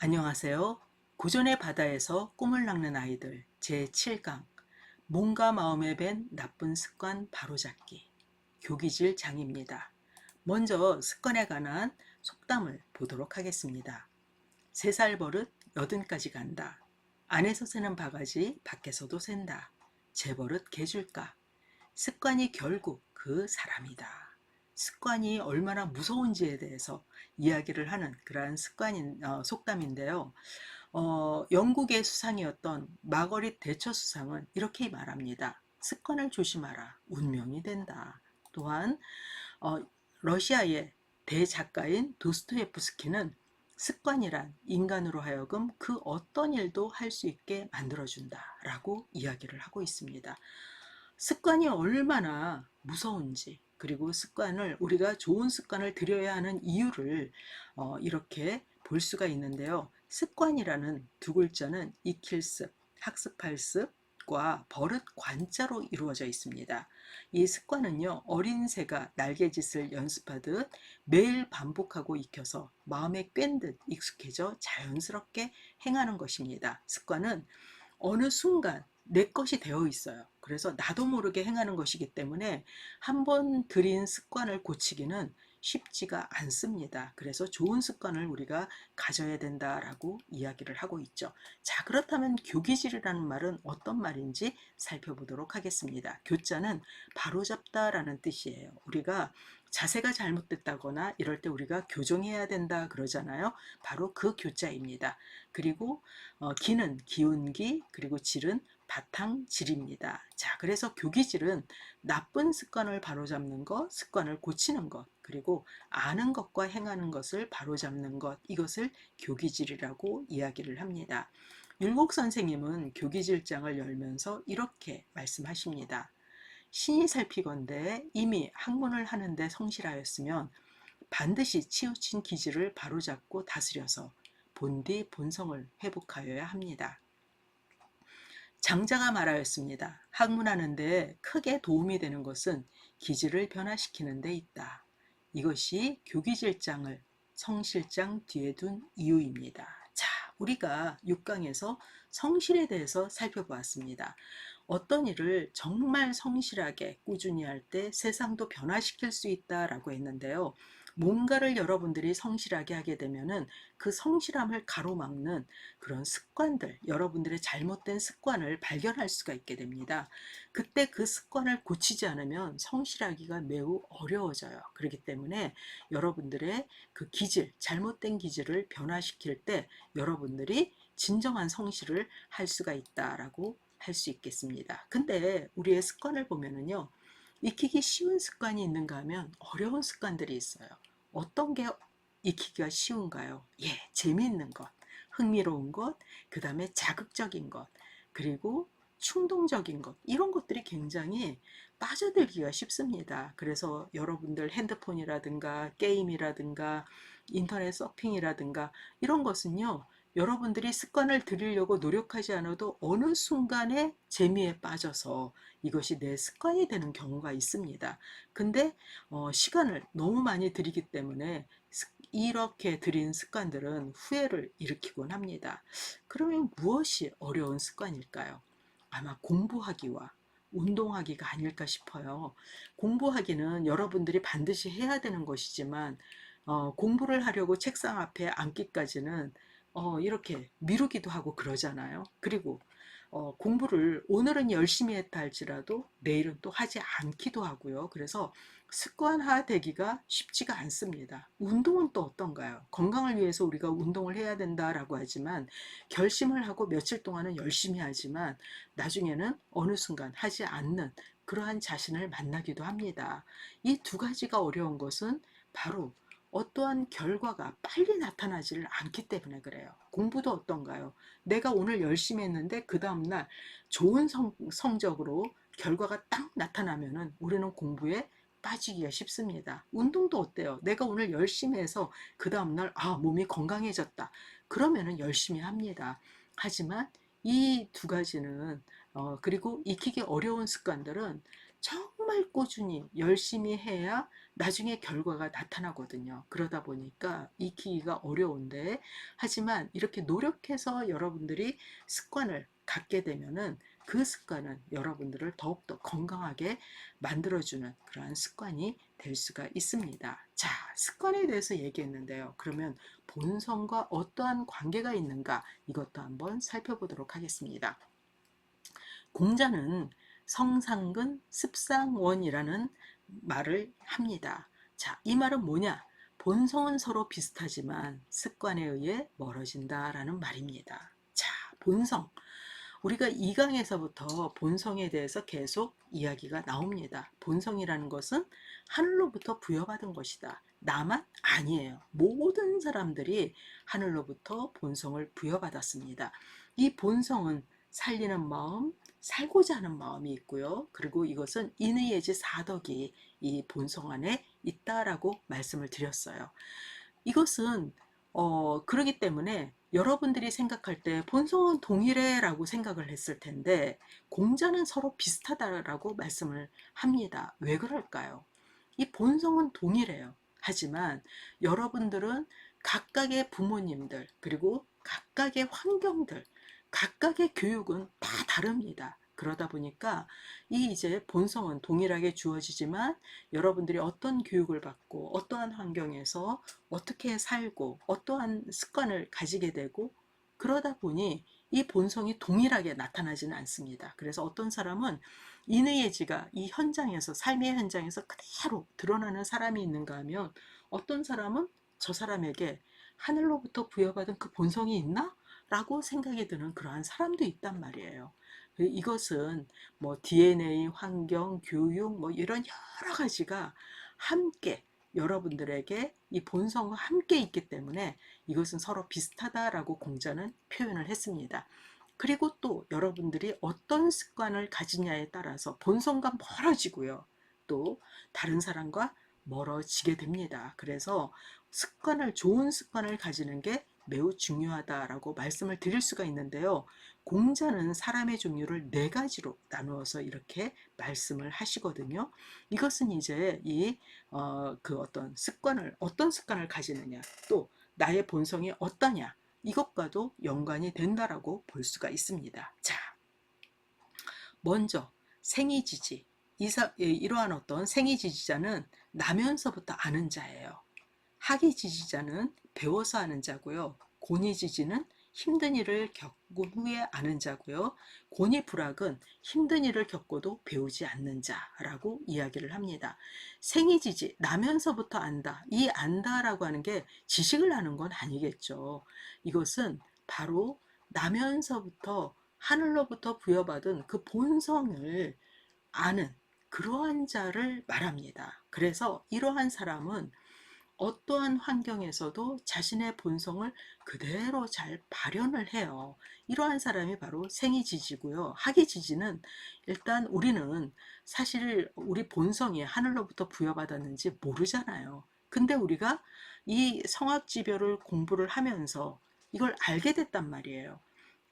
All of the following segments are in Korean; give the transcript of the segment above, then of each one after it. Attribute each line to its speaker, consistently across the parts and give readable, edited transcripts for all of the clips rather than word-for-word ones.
Speaker 1: 안녕하세요. 고전의 바다에서 꿈을 낚는 아이들 제7강 몸과 마음에 밴 나쁜 습관 바로잡기 교기질 장입니다. 먼저 습관에 관한 속담을 보도록 하겠습니다. 3살 버릇 80까지 간다. 안에서 새는 바가지 밖에서도 샌다. 제 버릇 개줄까. 습관이 결국 그 사람이다. 습관이 얼마나 무서운지에 대해서 이야기를 하는 그러한 속담인데요. 영국의 수상이었던 마거릿 대처 수상은 이렇게 말합니다. 습관을 조심하라. 운명이 된다. 또한 어, 러시아의 대작가인 도스토예프스키는 습관이란 인간으로 하여금 그 어떤 일도 할 수 있게 만들어준다라고 이야기를 하고 있습니다. 습관이 얼마나 무서운지, 그리고 우리가 좋은 습관을 들여야 하는 이유를 이렇게 볼 수가 있는데요. 습관이라는 두 글자는 익힐 습, 학습할 습과 버릇 관자로 이루어져 있습니다. 이 습관은요, 어린 새가 날개짓을 연습하듯 매일 반복하고 익혀서 마음에 꿰인 듯 익숙해져 자연스럽게 행하는 것입니다. 습관은 어느 순간 내 것이 되어 있어요. 그래서 나도 모르게 행하는 것이기 때문에 한번 들인 습관을 고치기는 쉽지가 않습니다. 그래서 좋은 습관을 우리가 가져야 된다라고 이야기를 하고 있죠. 자, 그렇다면 교기질이라는 말은 어떤 말인지 살펴보도록 하겠습니다. 교자는 바로잡다라는 뜻이에요. 우리가 자세가 잘못됐다거나 이럴 때 우리가 교정해야 된다 그러잖아요. 바로 그 교자입니다. 그리고 기는 기운기, 그리고 질은 바탕질입니다. 자, 그래서 교기질은 나쁜 습관을 바로잡는 것, 습관을 고치는 것, 그리고 아는 것과 행하는 것을 바로잡는 것, 이것을 교기질이라고 이야기를 합니다. 율곡 선생님은 교기질장을 열면서 이렇게 말씀하십니다. 신이 살피건대 이미 학문을 하는데 성실하였으면 반드시 치우친 기질을 바로잡고 다스려서 본디 본성을 회복하여야 합니다. 장자가 말하였습니다. 학문하는 데 크게 도움이 되는 것은 기질을 변화시키는 데 있다. 이것이 교기질장을 성실장 뒤에 둔 이유입니다. 자, 우리가 6강에서 성실에 대해서 살펴보았습니다. 어떤 일을 정말 성실하게 꾸준히 할 때 세상도 변화시킬 수 있다라고 했는데요. 뭔가를 여러분들이 성실하게 하게 되면은 그 성실함을 가로막는 그런 습관들, 여러분들의 잘못된 습관을 발견할 수가 있게 됩니다. 그때 그 습관을 고치지 않으면 성실하기가 매우 어려워져요. 그렇기 때문에 여러분들의 그 기질, 잘못된 기질을 변화시킬 때 여러분들이 진정한 성실을 할 수가 있다라고 할 수 있겠습니다. 근데 우리의 습관을 보면은요, 익히기 쉬운 습관이 있는가 하면 어려운 습관들이 있어요. 어떤 게 익히기가 쉬운가요? 예, 재미있는 것, 흥미로운 것, 그 다음에 자극적인 것, 그리고 충동적인 것, 이런 것들이 굉장히 빠져들기가 쉽습니다. 그래서 여러분들 핸드폰이라든가 게임이라든가 인터넷 서핑이라든가 이런 것은요, 여러분들이 습관을 들이려고 노력하지 않아도 어느 순간에 재미에 빠져서 이것이 내 습관이 되는 경우가 있습니다. 근데 시간을 너무 많이 들이기 때문에 이렇게 들인 습관들은 후회를 일으키곤 합니다. 그러면 무엇이 어려운 습관일까요? 아마 공부하기와 운동하기가 아닐까 싶어요. 공부하기는 여러분들이 반드시 해야 되는 것이지만 공부를 하려고 책상 앞에 앉기까지는 이렇게 미루기도 하고 그러잖아요. 그리고 공부를 오늘은 열심히 했다 할지라도 내일은 또 하지 않기도 하고요. 그래서 습관화 되기가 쉽지가 않습니다. 운동은 또 어떤가요? 건강을 위해서 우리가 운동을 해야 된다라고 하지만 결심을 하고 며칠 동안은 열심히 하지만 나중에는 어느 순간 하지 않는 그러한 자신을 만나기도 합니다. 이 두 가지가 어려운 것은 바로 어떠한 결과가 빨리 나타나지를 않기 때문에 그래요. 공부도 어떤가요? 내가 오늘 열심히 했는데 그 다음날 좋은 성적으로 결과가 딱 나타나면은 우리는 공부에 빠지기가 쉽습니다. 운동도 어때요? 내가 오늘 열심히 해서 그 다음날 몸이 건강해졌다. 그러면은 열심히 합니다. 하지만 이 두 가지는 그리고 익히기 어려운 습관들은 정말 꾸준히 열심히 해야 나중에 결과가 나타나거든요. 그러다 보니까 익히기가 어려운데, 하지만 이렇게 노력해서 여러분들이 습관을 갖게 되면은 그 습관은 여러분들을 더욱더 건강하게 만들어주는 그러한 습관이 될 수가 있습니다. 자, 습관에 대해서 얘기했는데요. 그러면 본성과 어떠한 관계가 있는가, 이것도 한번 살펴보도록 하겠습니다. 공자는 성상근 습상원이라는 말을 합니다. 자, 이 말은 뭐냐? 본성은 서로 비슷하지만 습관에 의해 멀어진다라는 말입니다. 자, 본성. 우리가 2강에서부터 본성에 대해서 계속 이야기가 나옵니다. 본성이라는 것은 하늘로부터 부여받은 것이다. 나만 아니에요. 모든 사람들이 하늘로부터 본성을 부여받았습니다. 이 본성은 살리는 마음, 살고자 하는 마음이 있고요. 그리고 이것은 인의예지 사덕이 이 본성 안에 있다라고 말씀을 드렸어요. 이것은 그러기 때문에 여러분들이 생각할 때 본성은 동일해라고 생각을 했을 텐데 공자는 서로 비슷하다라고 말씀을 합니다. 왜 그럴까요? 이 본성은 동일해요. 하지만 여러분들은 각각의 부모님들, 그리고 각각의 환경들, 각각의 교육은 다 다릅니다. 그러다 보니까 이 이제 본성은 동일하게 주어지지만 여러분들이 어떤 교육을 받고 어떠한 환경에서 어떻게 살고 어떠한 습관을 가지게 되고, 그러다 보니 이 본성이 동일하게 나타나지는 않습니다. 그래서 어떤 사람은 인의의 지가 이 현장에서, 삶의 현장에서 그대로 드러나는 사람이 있는가 하면, 어떤 사람은 저 사람에게 하늘로부터 부여받은 그 본성이 있나? 라고 생각이 드는 그러한 사람도 있단 말이에요. 이것은 뭐 DNA, 환경, 교육, 뭐 이런 여러 가지가 함께 여러분들에게 이 본성과 함께 있기 때문에 이것은 서로 비슷하다라고 공자는 표현을 했습니다. 그리고 또 여러분들이 어떤 습관을 가지냐에 따라서 본성과 멀어지고요. 또 다른 사람과 멀어지게 됩니다. 그래서 좋은 습관을 가지는 게 매우 중요하다라고 말씀을 드릴 수가 있는데요. 공자는 사람의 종류를 네 가지로 나누어서 이렇게 말씀을 하시거든요. 이것은 이제 어떤 습관을 가지느냐, 또 나의 본성이 어떠냐, 이것과도 연관이 된다라고 볼 수가 있습니다. 자, 먼저 생이지지. 이러한 어떤 생이지지자는 나면서부터 아는 자예요. 학이지지자는 배워서 아는 자고요. 고니지지는 힘든 일을 겪은 후에 아는 자고요. 고니불학은 힘든 일을 겪어도 배우지 않는 자라고 이야기를 합니다. 생이지지, 나면서부터 안다. 이 안다라고 하는 게 지식을 아는 건 아니겠죠. 이것은 바로 나면서부터 하늘로부터 부여받은 그 본성을 아는 그러한 자를 말합니다. 그래서 이러한 사람은 어떠한 환경에서도 자신의 본성을 그대로 잘 발현을 해요. 이러한 사람이 바로 생이지지고요. 학이지지는, 일단 우리는 사실 우리 본성이 하늘로부터 부여받았는지 모르잖아요. 근데 우리가 이 성악지별을 공부를 하면서 이걸 알게 됐단 말이에요.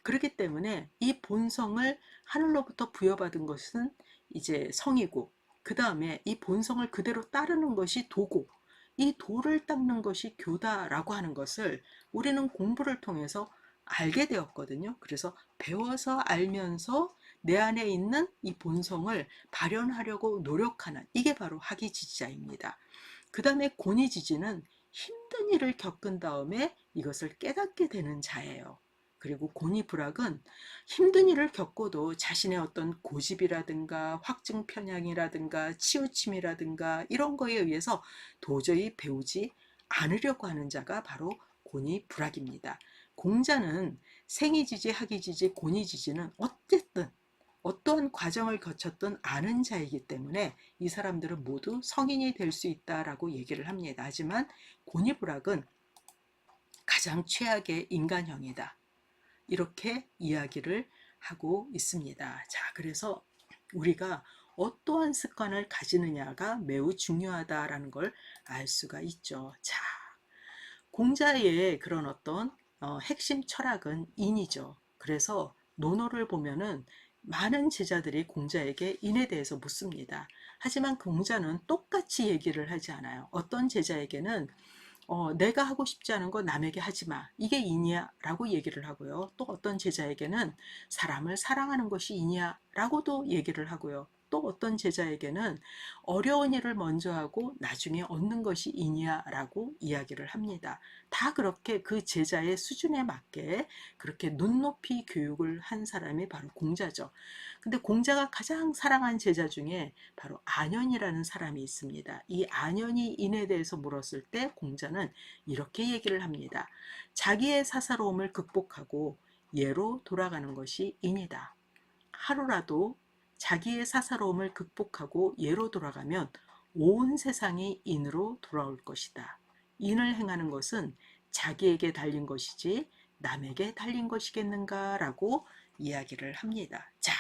Speaker 1: 그렇기 때문에 이 본성을 하늘로부터 부여받은 것은 이제 성이고, 그 다음에 이 본성을 그대로 따르는 것이 도고, 이 도를 닦는 것이 교다라고 하는 것을 우리는 공부를 통해서 알게 되었거든요. 그래서 배워서 알면서 내 안에 있는 이 본성을 발현하려고 노력하는, 이게 바로 학이지지자입니다. 그 다음에 고니지지는 힘든 일을 겪은 다음에 이것을 깨닫게 되는 자예요. 그리고 고니불학은 힘든 일을 겪어도 자신의 어떤 고집이라든가 확증 편향이라든가 치우침이라든가 이런 거에 의해서 도저히 배우지 않으려고 하는 자가 바로 고니불학입니다. 공자는 생이지지, 학이지지, 고니지지는 어쨌든 어떠한 과정을 거쳤던 아는 자이기 때문에 이 사람들은 모두 성인이 될 수 있다라고 얘기를 합니다. 하지만 고니불학은 가장 최악의 인간형이다, 이렇게 이야기를 하고 있습니다. 자, 그래서 우리가 어떠한 습관을 가지느냐가 매우 중요하다라는 걸 알 수가 있죠. 자, 공자의 그런 어떤 핵심 철학은 인이죠. 그래서 논어를 보면은 많은 제자들이 공자에게 인에 대해서 묻습니다. 하지만 공자는 똑같이 얘기를 하지 않아요. 어떤 제자에게는 내가 하고 싶지 않은 거 남에게 하지 마. 이게 인이야 라고 얘기를 하고요. 또 어떤 제자에게는 사람을 사랑하는 것이 인이야 라고도 얘기를 하고요. 또 어떤 제자에게는 어려운 일을 먼저 하고 나중에 얻는 것이 인이야 라고 이야기를 합니다. 다 그렇게 그 제자의 수준에 맞게 그렇게 눈높이 교육을 한 사람이 바로 공자죠. 근데 공자가 가장 사랑한 제자 중에 바로 안현이라는 사람이 있습니다. 이 안현이 인에 대해서 물었을 때 공자는 이렇게 얘기를 합니다. 자기의 사사로움을 극복하고 예로 돌아가는 것이 인이다. 하루라도 자기의 사사로움을 극복하고 예로 돌아가면 온 세상이 인으로 돌아올 것이다. 인을 행하는 것은 자기에게 달린 것이지 남에게 달린 것이겠는가라고 이야기를 합니다. 자,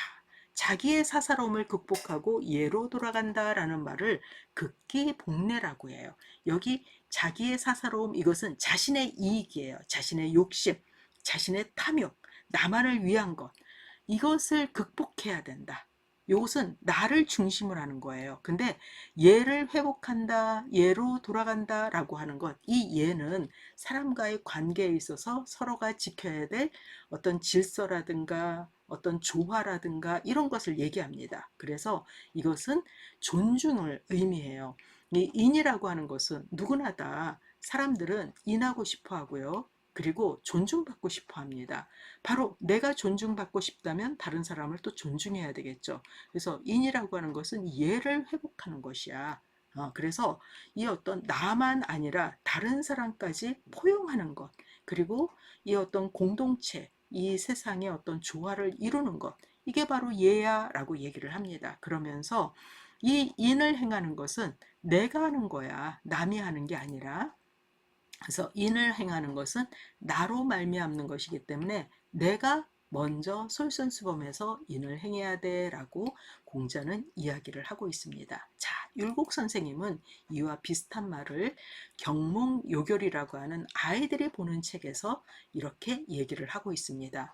Speaker 1: 자기의 사사로움을 극복하고 예로 돌아간다라는 말을 극기복례라고 해요. 여기 자기의 사사로움, 이것은 자신의 이익이에요. 자신의 욕심, 자신의 탐욕, 나만을 위한 것, 이것을 극복해야 된다. 이것은 나를 중심으로 하는 거예요. 근데 예를 회복한다, 예로 돌아간다 라고 하는 것, 이 예는 사람과의 관계에 있어서 서로가 지켜야 될 어떤 질서라든가 어떤 조화라든가 이런 것을 얘기합니다. 그래서 이것은 존중을 의미해요. 이 인이라고 하는 것은 누구나 다 사람들은 인하고 싶어 하고요. 그리고 존중받고 싶어 합니다. 바로 내가 존중받고 싶다면 다른 사람을 또 존중해야 되겠죠. 그래서 인이라고 하는 것은 예를 회복하는 것이야. 그래서 이 어떤 나만 아니라 다른 사람까지 포용하는 것, 그리고 이 어떤 공동체, 이 세상의 어떤 조화를 이루는 것, 이게 바로 예야라고 얘기를 합니다. 그러면서 이 인을 행하는 것은 내가 하는 거야. 남이 하는 게 아니라. 그래서 인을 행하는 것은 나로 말미암는 것이기 때문에 내가 먼저 솔선수범해서 인을 행해야 돼 라고 공자는 이야기를 하고 있습니다. 자, 율곡 선생님은 이와 비슷한 말을 경몽요결이라고 하는 아이들이 보는 책에서 이렇게 얘기를 하고 있습니다.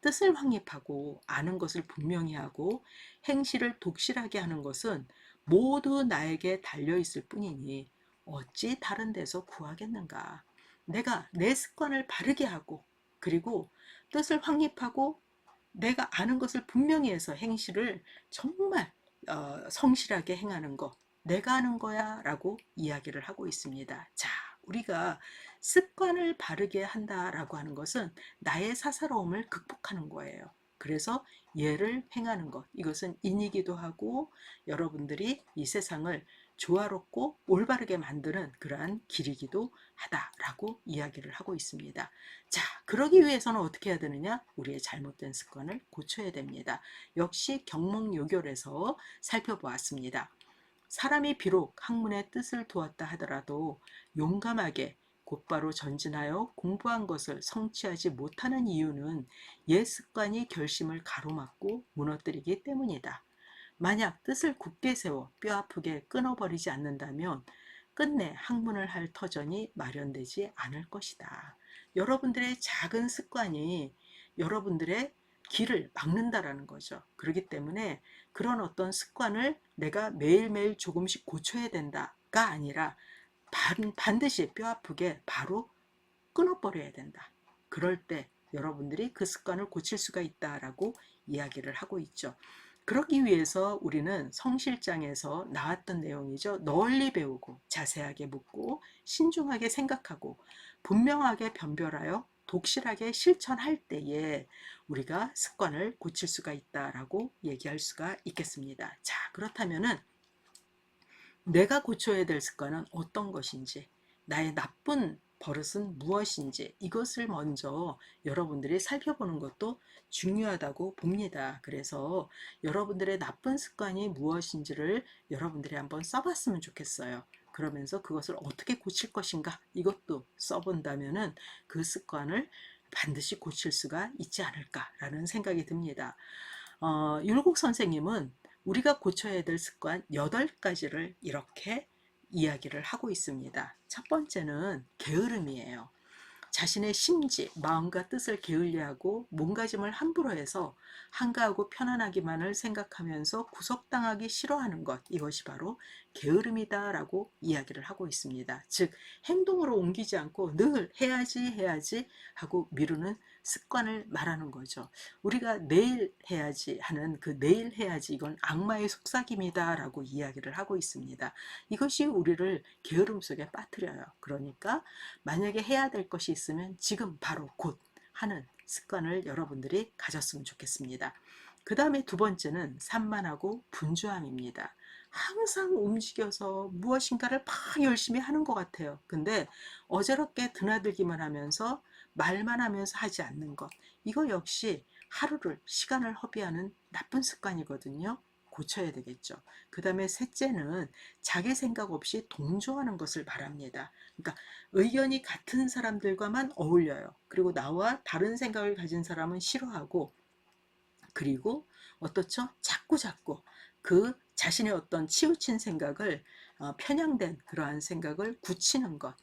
Speaker 1: 뜻을 확립하고 아는 것을 분명히 하고 행실을 독실하게 하는 것은 모두 나에게 달려있을 뿐이니 어찌 다른 데서 구하겠는가. 내가 내 습관을 바르게 하고 그리고 뜻을 확립하고 내가 아는 것을 분명히 해서 행실을 정말 성실하게 행하는 것, 내가 하는 거야 라고 이야기를 하고 있습니다. 자, 우리가 습관을 바르게 한다라고 하는 것은 나의 사사로움을 극복하는 거예요. 그래서 예를 행하는 것, 이것은 인이기도 하고 여러분들이 이 세상을 조화롭고 올바르게 만드는 그러한 길이기도 하다라고 이야기를 하고 있습니다. 자, 그러기 위해서는 어떻게 해야 되느냐? 우리의 잘못된 습관을 고쳐야 됩니다. 역시 경몽요결에서 살펴보았습니다. 사람이 비록 학문의 뜻을 두었다 하더라도 용감하게 곧바로 전진하여 공부한 것을 성취하지 못하는 이유는 옛 습관이 결심을 가로막고 무너뜨리기 때문이다. 만약 뜻을 굳게 세워 뼈아프게 끊어버리지 않는다면 끝내 학문을 할 터전이 마련되지 않을 것이다. 여러분들의 작은 습관이 여러분들의 길을 막는다라는 거죠. 그렇기 때문에 그런 어떤 습관을 내가 매일매일 조금씩 고쳐야 된다가 아니라 반드시 뼈아프게 바로 끊어버려야 된다. 그럴 때 여러분들이 그 습관을 고칠 수가 있다라고 이야기를 하고 있죠. 그러기 위해서 우리는 성실장에서 나왔던 내용이죠. 널리 배우고 자세하게 묻고 신중하게 생각하고 분명하게 변별하여 독실하게 실천할 때에 우리가 습관을 고칠 수가 있다라고 얘기할 수가 있겠습니다. 자, 그렇다면은 내가 고쳐야 될 습관은 어떤 것인지, 나의 나쁜 버릇은 무엇인지 이것을 먼저 여러분들이 살펴보는 것도 중요하다고 봅니다. 그래서 여러분들의 나쁜 습관이 무엇인지를 여러분들이 한번 써봤으면 좋겠어요. 그러면서 그것을 어떻게 고칠 것인가 이것도 써본다면은 그 습관을 반드시 고칠 수가 있지 않을까라는 생각이 듭니다. 율곡 선생님은 우리가 고쳐야 될 습관 8가지를 이렇게 이야기를 하고 있습니다. 첫 번째는 게으름이에요. 자신의 심지, 마음과 뜻을 게을리하고 몸가짐을 함부로 해서 한가하고 편안하기만을 생각하면서 구속당하기 싫어하는 것, 이것이 바로 게으름이다라고 이야기를 하고 있습니다. 즉 행동으로 옮기지 않고 늘 해야지 하고 미루는 습관을 말하는 거죠. 우리가 내일 해야지 하는 그 내일 해야지, 이건 악마의 속삭임이다라고 이야기를 하고 있습니다. 이것이 우리를 게으름 속에 빠뜨려요. 그러니까 만약에 해야 될 것이 있으면 지금 바로 곧 하는 습관을 여러분들이 가졌으면 좋겠습니다. 그 다음에 두 번째는 산만하고 분주함입니다. 항상 움직여서 무엇인가를 막 열심히 하는 것 같아요. 근데 어지럽게 드나들기만 하면서 말만 하면서 하지 않는 것. 이거 역시 하루를, 시간을 허비하는 나쁜 습관이거든요. 고쳐야 되겠죠. 그 다음에 셋째는 자기 생각 없이 동조하는 것을 말합니다. 그러니까 의견이 같은 사람들과만 어울려요. 그리고 나와 다른 생각을 가진 사람은 싫어하고, 그리고 어떻죠? 자꾸 그 자신의 어떤 치우친 생각을, 편향된 그러한 생각을 굳히는 것,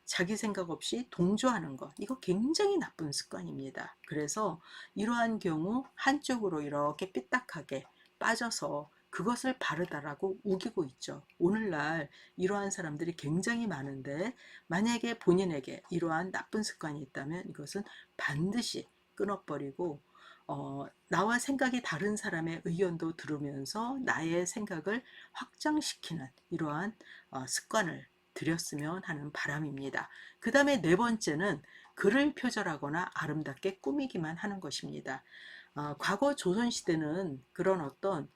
Speaker 1: 자기 생각 없이 동조하는 것, 이거 굉장히 나쁜 습관입니다. 그래서 이러한 경우 한쪽으로 이렇게 삐딱하게 빠져서 그것을 바르다라고 우기고 있죠. 오늘날 이러한 사람들이 굉장히 많은데, 만약에 본인에게 이러한 나쁜 습관이 있다면 이것은 반드시 끊어버리고, 나와 생각이 다른 사람의 의견도 들으면서 나의 생각을 확장시키는 이러한 습관을 들였으면 하는 바람입니다. 그 다음에 네 번째는 글을 표절하거나 아름답게 꾸미기만 하는 것입니다. 과거 조선시대는 그런 어떤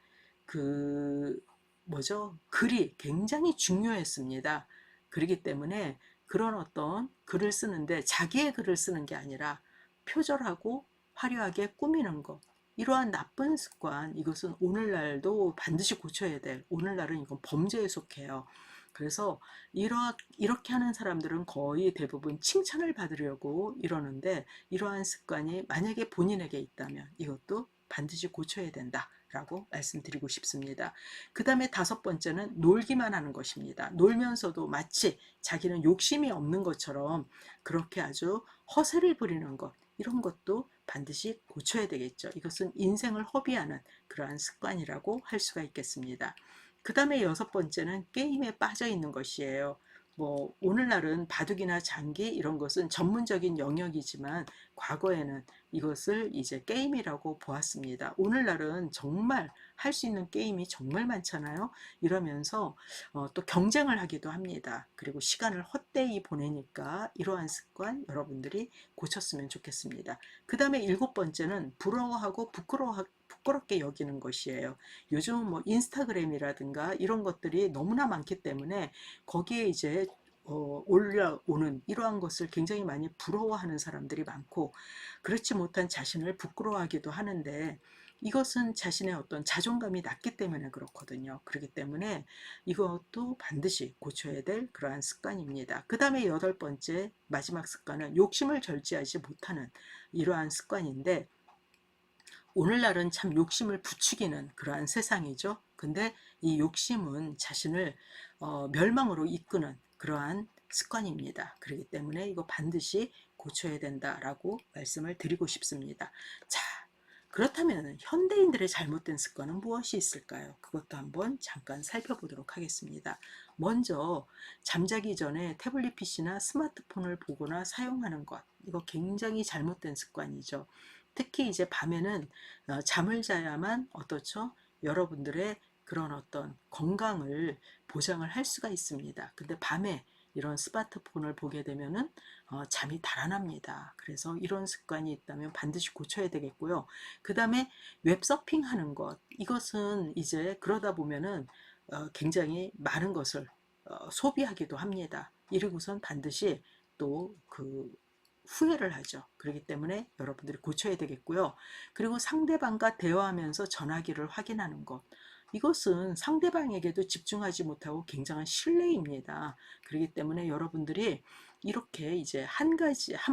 Speaker 1: 그 뭐죠? 글이 굉장히 중요했습니다. 그렇기 때문에 그런 어떤 글을 쓰는데 자기의 글을 쓰는 게 아니라 표절하고 화려하게 꾸미는 것, 이러한 나쁜 습관, 이것은 오늘날도 반드시 고쳐야 될, 오늘날은 이건 범죄에 속해요. 그래서 이렇게 하는 사람들은 거의 대부분 칭찬을 받으려고 이러는데, 이러한 습관이 만약에 본인에게 있다면 이것도 반드시 고쳐야 된다라고 말씀드리고 싶습니다. 그 다음에 다섯 번째는 놀기만 하는 것입니다. 놀면서도 마치 자기는 욕심이 없는 것처럼 그렇게 아주 허세를 부리는 것, 이런 것도 반드시 고쳐야 되겠죠. 이것은 인생을 허비하는 그러한 습관이라고 할 수가 있겠습니다. 그 다음에 여섯 번째는 게임에 빠져 있는 것이에요. 뭐 오늘날은 바둑이나 장기 이런 것은 전문적인 영역이지만 과거에는 이것을 이제 게임이라고 보았습니다. 오늘날은 정말 할 수 있는 게임이 정말 많잖아요. 이러면서 또 경쟁을 하기도 합니다. 그리고 시간을 헛되이 보내니까 이러한 습관 여러분들이 고쳤으면 좋겠습니다. 그 다음에 일곱 번째는 부러워하고 부끄럽게 여기는 것이에요. 요즘 뭐 인스타그램이라든가 이런 것들이 너무나 많기 때문에 거기에 이제 올라오는 이러한 것을 굉장히 많이 부러워하는 사람들이 많고, 그렇지 못한 자신을 부끄러워하기도 하는데, 이것은 자신의 어떤 자존감이 낮기 때문에 그렇거든요. 그렇기 때문에 이것도 반드시 고쳐야 될 그러한 습관입니다. 그 다음에 여덟 번째 마지막 습관은 욕심을 절제하지 못하는 이러한 습관인데, 오늘날은 참 욕심을 부추기는 그러한 세상이죠. 근데 이 욕심은 자신을 멸망으로 이끄는 그러한 습관입니다. 그렇기 때문에 이거 반드시 고쳐야 된다라고 말씀을 드리고 싶습니다. 자, 그렇다면 현대인들의 잘못된 습관은 무엇이 있을까요? 그것도 한번 잠깐 살펴보도록 하겠습니다. 먼저 잠자기 전에 태블릿 PC나 스마트폰을 보거나 사용하는 것, 이거 굉장히 잘못된 습관이죠. 특히 이제 밤에는 잠을 자야만 어떻죠? 여러분들의 그런 어떤 건강을 보장을 할 수가 있습니다. 근데 밤에 이런 스마트폰을 보게 되면은 잠이 달아납니다. 그래서 이런 습관이 있다면 반드시 고쳐야 되겠고요. 그 다음에 웹서핑 하는 것, 이것은 이제 그러다 보면은 굉장히 많은 것을 소비하기도 합니다. 이러고선 반드시 또 그 후회를 하죠. 그렇기 때문에 여러분들이 고쳐야 되겠고요. 그리고 상대방과 대화하면서 전화기를 확인하는 것, 이것은 상대방에게도 집중하지 못하고 굉장한 신뢰입니다. 그렇기 때문에 여러분들이 이렇게 이제 한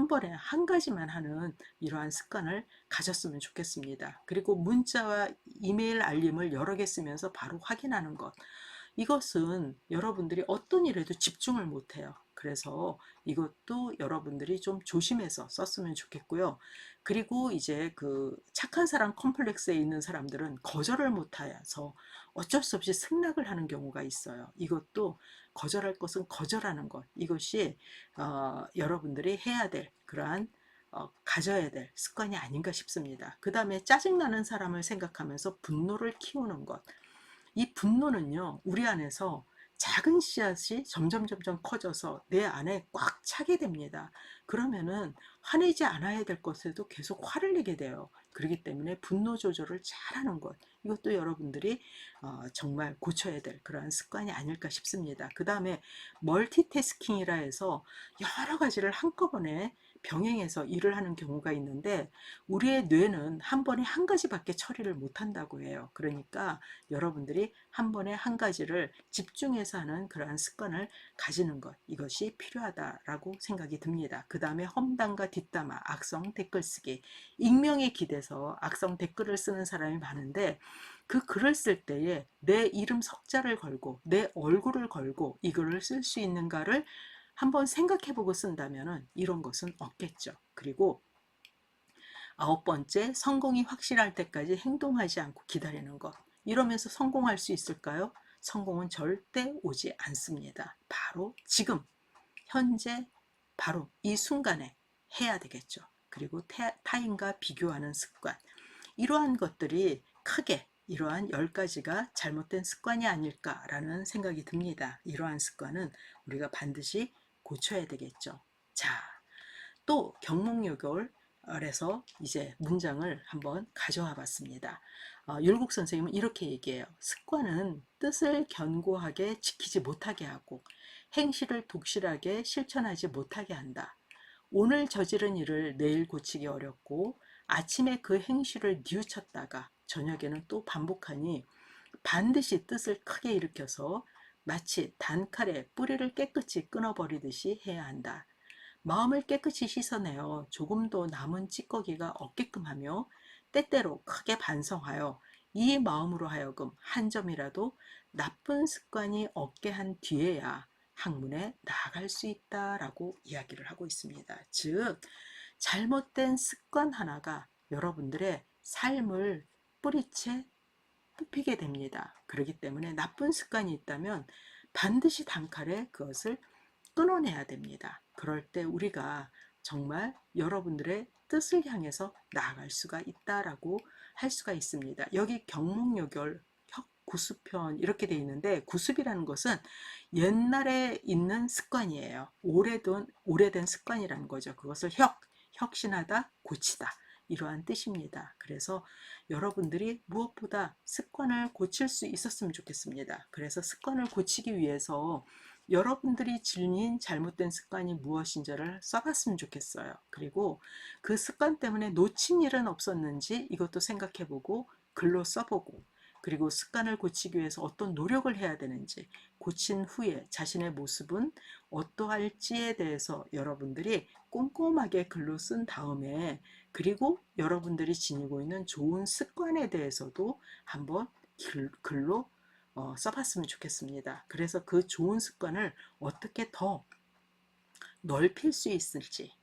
Speaker 1: 번에 한 가지만 하는 이러한 습관을 가졌으면 좋겠습니다. 그리고 문자와 이메일 알림을 여러 개 쓰면서 바로 확인하는 것, 이것은 여러분들이 어떤 일에도 집중을 못해요. 그래서 이것도 여러분들이 좀 조심해서 썼으면 좋겠고요. 그리고 이제 그 착한 사람 컴플렉스에 있는 사람들은 거절을 못해서 어쩔 수 없이 승낙을 하는 경우가 있어요. 이것도 거절할 것은 거절하는 것. 이것이 여러분들이 해야 될 그러한 가져야 될 습관이 아닌가 싶습니다. 그 다음에 짜증나는 사람을 생각하면서 분노를 키우는 것. 이 분노는요, 우리 안에서 작은 씨앗이 점점 커져서 내 안에 꽉 차게 됩니다. 그러면은 화내지 않아야 될 것에도 계속 화를 내게 돼요. 그렇기 때문에 분노 조절을 잘하는 것, 이것도 여러분들이 정말 고쳐야 될 그러한 습관이 아닐까 싶습니다. 그 다음에 멀티태스킹이라 해서 여러 가지를 한꺼번에 병행해서 일을 하는 경우가 있는데, 우리의 뇌는 한 번에 한 가지밖에 처리를 못한다고 해요. 그러니까 여러분들이 한 번에 한 가지를 집중해서 하는 그러한 습관을 가지는 것, 이것이 필요하다라고 생각이 듭니다. 그 다음에 험담과 뒷담화, 악성 댓글 쓰기. 익명에 기대서 악성 댓글을 쓰는 사람이 많은데, 그 글을 쓸 때에 내 이름 석자를 걸고 내 얼굴을 걸고 이거를 쓸 수 있는가를 한번 생각해보고 쓴다면 이런 것은 없겠죠. 그리고 9번째, 성공이 확실할 때까지 행동하지 않고 기다리는 것. 이러면서 성공할 수 있을까요? 성공은 절대 오지 않습니다. 바로 지금, 현재, 바로 이 순간에 해야 되겠죠. 그리고 타인과 비교하는 습관. 이러한 것들이 크게 이러한 10가지가 잘못된 습관이 아닐까라는 생각이 듭니다. 이러한 습관은 우리가 반드시 고쳐야 되겠죠. 자, 또 경목요결에서 이제 문장을 한번 가져와 봤습니다. 율곡 선생님은 이렇게 얘기해요. 습관은 뜻을 견고하게 지키지 못하게 하고 행실을 독실하게 실천하지 못하게 한다. 오늘 저지른 일을 내일 고치기 어렵고 아침에 그 행실을 뉘우쳤다가 저녁에는 또 반복하니 반드시 뜻을 크게 일으켜서 마치 단칼에 뿌리를 깨끗이 끊어버리듯이 해야 한다. 마음을 깨끗이 씻어내어 조금도 남은 찌꺼기가 없게끔 하며 때때로 크게 반성하여 이 마음으로 하여금 한 점이라도 나쁜 습관이 없게 한 뒤에야 학문에 나아갈 수 있다라고 이야기를 하고 있습니다. 즉, 잘못된 습관 하나가 여러분들의 삶을 뿌리채 뽑히게 됩니다. 그렇기 때문에 나쁜 습관이 있다면 반드시 단칼에 그것을 끊어내야 됩니다. 그럴 때 우리가 정말 여러분들의 뜻을 향해서 나아갈 수가 있다라고 할 수가 있습니다. 여기 경목요결 구수편 이렇게 돼 있는데, 구습이라는 것은 옛날에 있는 습관이에요. 오래된 습관이라는 거죠. 그것을 혁신하다, 고치다, 이러한 뜻입니다. 그래서 여러분들이 무엇보다 습관을 고칠 수 있었으면 좋겠습니다. 그래서 습관을 고치기 위해서 여러분들이 지닌 잘못된 습관이 무엇인지를 써봤으면 좋겠어요. 그리고 그 습관 때문에 놓친 일은 없었는지 이것도 생각해보고 글로 써보고, 그리고 습관을 고치기 위해서 어떤 노력을 해야 되는지, 고친 후에 자신의 모습은 어떠할지에 대해서 여러분들이 꼼꼼하게 글로 쓴 다음에, 그리고 여러분들이 지니고 있는 좋은 습관에 대해서도 한번 글로 써봤으면 좋겠습니다. 그래서 그 좋은 습관을 어떻게 더 넓힐 수 있을지,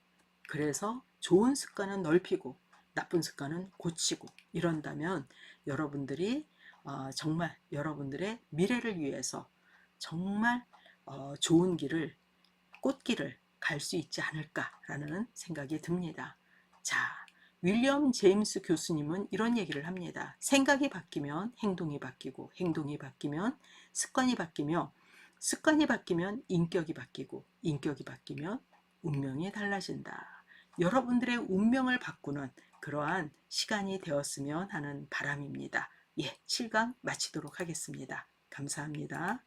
Speaker 1: 그래서 좋은 습관은 넓히고 나쁜 습관은 고치고 이런다면 여러분들이 정말 여러분들의 미래를 위해서 정말 좋은 길을, 꽃길을 갈 수 있지 않을까라는 생각이 듭니다. 자, 윌리엄 제임스 교수님은 이런 얘기를 합니다. 생각이 바뀌면 행동이 바뀌고, 행동이 바뀌면 습관이 바뀌며, 습관이 바뀌면 인격이 바뀌고, 인격이 바뀌면 운명이 달라진다. 여러분들의 운명을 바꾸는 그러한 시간이 되었으면 하는 바람입니다. 예, 7강 마치도록 하겠습니다. 감사합니다.